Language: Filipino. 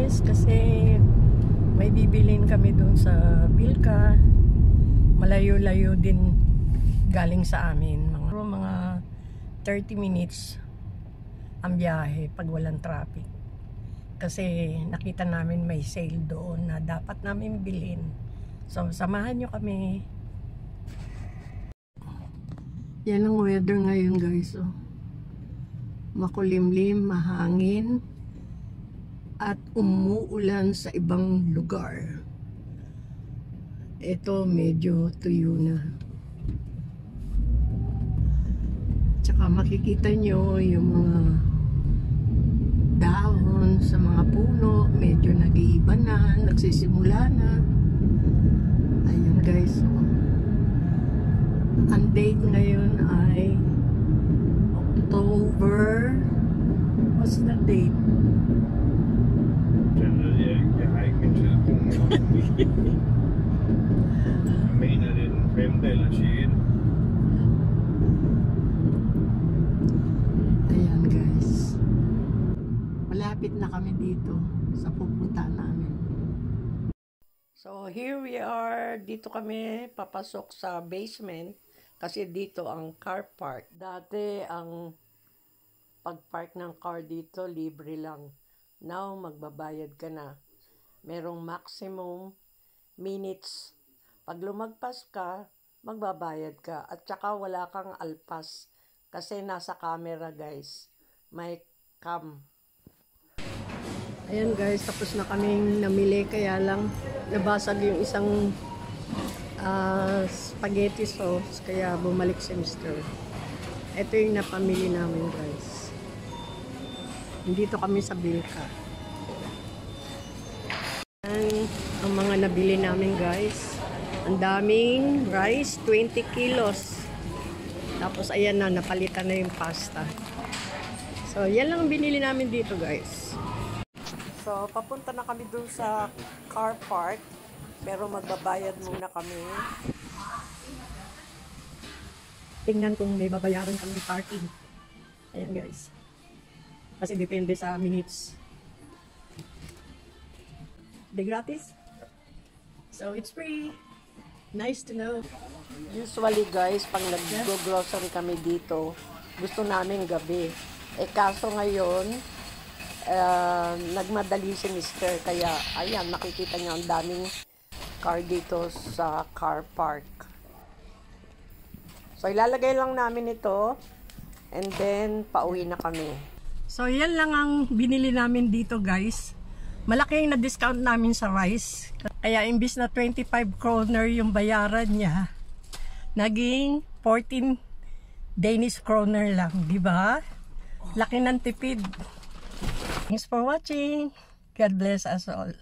guys kasi may bibilin kami doon sa Bilka. Malayo-layo din galing sa amin. Mga 30 minutes ang biyahe pag walang traffic. Kasi nakita namin may sale doon na dapat namin bilhin. So samahan nyo kami. Yan ang weather ngayon guys. Oh. Makulimlim, mahangin, at umuulan sa ibang lugar. Ito medyo tuyo na. Tsaka makikita nyo yung mga dahon sa mga puno, medyo nag-iiba na, nagsisimula na. Ayan guys. Ang date ngayon ay October. What's the date? Jeg har ikke min telefon. Jeg mener det er den 5. eller 6. Ayan guys. Malapit na kami dito sa pupunta namin. So here we are. Dito kami papasok sa basement kasi dito ang car park. Dati ang pag-park ng car dito libre lang. Now magbabayad ka na. Merong maximum minutes. Pag lumagpas ka, magbabayad ka. At saka wala kang alpas kasi nasa camera guys. May cam. Ayan guys, tapos na kaming namili kaya lang nabasag yung isang spaghetti sauce kaya bumalik si Mr. Ito yung napamili namin guys. Dito kami sa Bilka. Ayan ang mga nabili namin guys. Ang daming rice, 20 kilos. Tapos ayan na, napalitan na yung pasta. So yan lang ang binili namin dito guys. So papunta na kami dun sa car park. Pero magbabayad muna kami. Tingnan kung may babayaran kami parking. Ayan guys. Kasi depende sa minutes. De gratis. So it's free. Nice to know. Usually guys, pag nag-grocery kami dito, gusto namin gabi. Eh kaso ngayon, nagmadali si Mr. Kaya ayan, nakikita niyo ang daming car dito sa car park. So ilalagay lang namin ito and then pauwi na kami. So yan lang ang binili namin dito guys. Malaki yung na-discount namin sa rice. Kaya imbis na 25 kroner yung bayaran niya, naging 14 Danish kroner lang, di ba? Laki ng tipid. Thanks for watching. God bless us all.